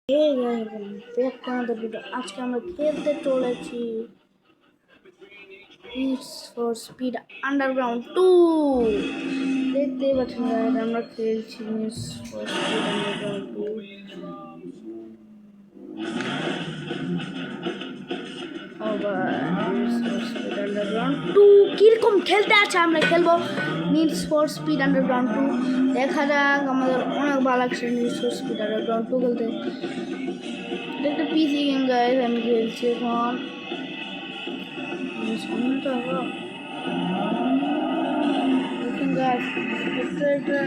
এই দেখতে আমাদের ভিডিও আজকে আমরা খেলতে চলেছি নিডস ফর স্পিড আন্ডারগ্রাউন্ড 2 দেখতেই পাচ্ছেন গাইস আমরা খেলছি নিডস ফর স্পিড আন্ডারগ্রাউন্ড 2 আবার নিডস ফর স্পিড আন্ডারগ্রাউন্ড 2 কিরকম খেলতে আছে আমরা খেলবো নিডস ফর স্পিড আন্ডারগ্রাউন্ড 2 দেখা যাক আমাদের অনেক ভালো লাগছে নিডস ফর স্পিড আন্ডারগ্রাউন্ড 2 খেলতে একটা পিসি গেম গাইস আমি খেলছি এখন সামনে তো আবার দেখুন গাইস এটা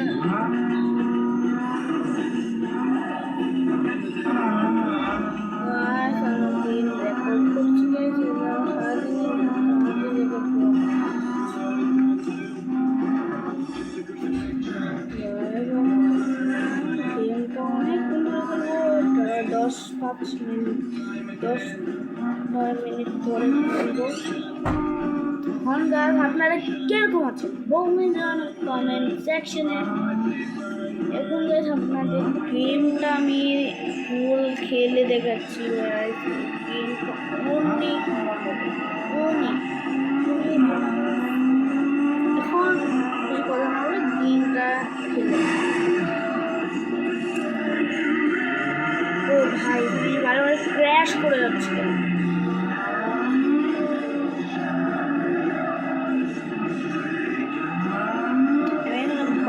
গাইস আমরা গেম রেকর্ড করছি গাইস গেমটা অনেক দশ 9 মিনিট ধরে খেলবো এখন গাইস আপনারা কিরকম আছেন বলবেন কমেন্ট সেকশনে এখন গাইস আপনাদের গেমটা আমি ফুল খেলে দেখাচ্ছি গাইস গেমটা অনেক এখন এই কথা না বলে গেমটা খেলে ও ভাই বারবার ক্র্যাশ করে যাচ্ছে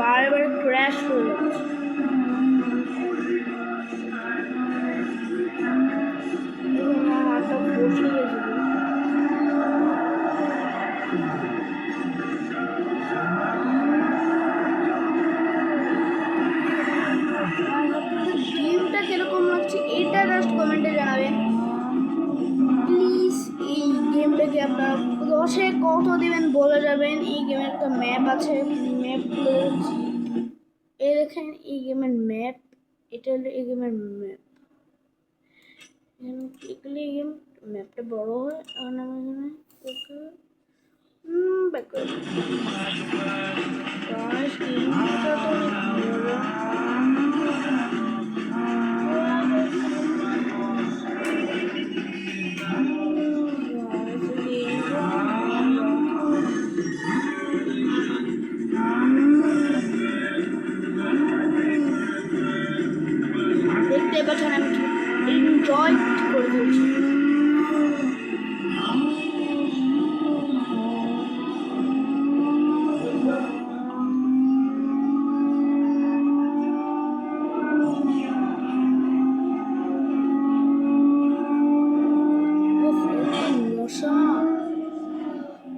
বারবার ক্র্যাশ করে যাচ্ছে হাতটা বসে গেছিল গেমটা কিরকম লাগছে এটা জাস্ট কমেন্টে জানাবেন প্লিজ এই গেমটাকে আপনারা 10-এ কত দেবেন বলে যাবেন এই গেমের একটা ম্যাপ আছে ম্যাপ খুলে যাচ্ছি এই দেখেন এই গেমের ম্যাপ এটা হলো এই গেমের ম্যাপ এখানে এই গেম ম্যাপটা বড় হয় আর আমি এখানে ওকে ব্যাক করে গাইস গেমটা তো অনেক বড় দেখতে পাচ্ছেন আমি এনজয় করে ফেলছি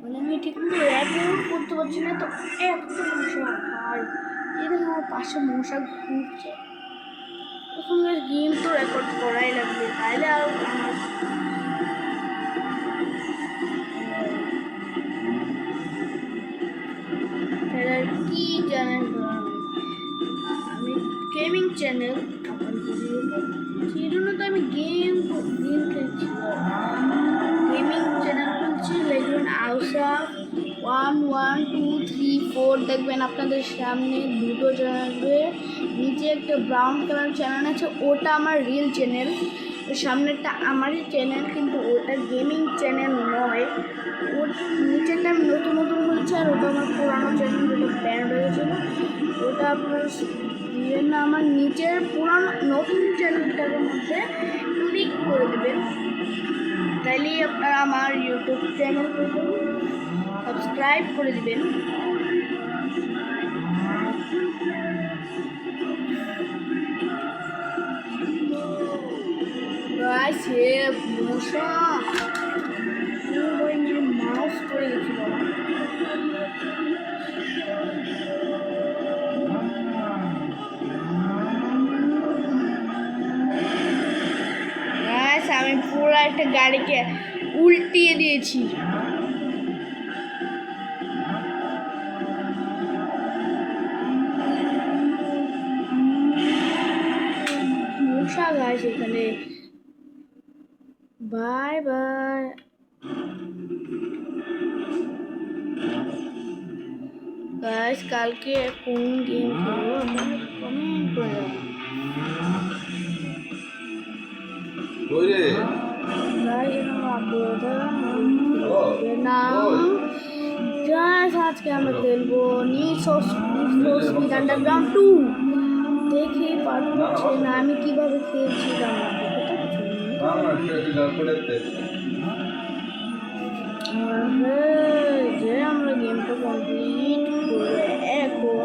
মানে আমি ঠিক মতো র্যাপ করতে পারছি না তো এত মশা ভাই এরকম আমার পাশে মশা ঘুরছে এখন গেম তো রেকর্ড করাই লাগবে তাইলে আর আমার কি চ্যানেল আমি গেমিং চ্যানেল সেই জন্য তো আমি গেম খেলছি গেমিং চ্যানেল খুলছি লিখবেন আউসা 11234 দেখবেন আপনাদের সামনে দুটো চ্যানেল নিচে একটা ব্রাউন কালার চ্যানেল আছে ওটা আমার রিয়েল চ্যানেল সামনেরটা আমারই চ্যানেল কিন্তু ওটা গেমিং চ্যানেল নয় ওর নিচেরটা আমি নতুন খুলেছি আর ওটা আমার পুরানো চ্যানেল যেটা ব্যান্ড হয়ে গেছিলো ওটা আপনার দিবেন না আমার নিচের পুরানো নতুন চ্যানেলটার মধ্যে ক্লিক করে দেবেন তাইলেই আপনারা আমার ইউটিউব চ্যানেল সাবস্ক্রাইব করে দিবেন গাইস হে মশা ওই মাউস পড়ে গেছিল গাইস আমি পুরো একটা গাড়িকে উল্টিয়ে দিয়েছি মশা গাইস এখানে বাই বাই গাইস কালকে কোন গেম খেলবো আপনারা কমেন্ট করে ওই রে আজকে আমরা খেলবো নিড আন্ডারগ্রাউন্ড 2 দেখেই পাচ্ছি না আমি কিভাবে খেলছিলাম যে আমরা গেমটা কমপ্লিট করে এখন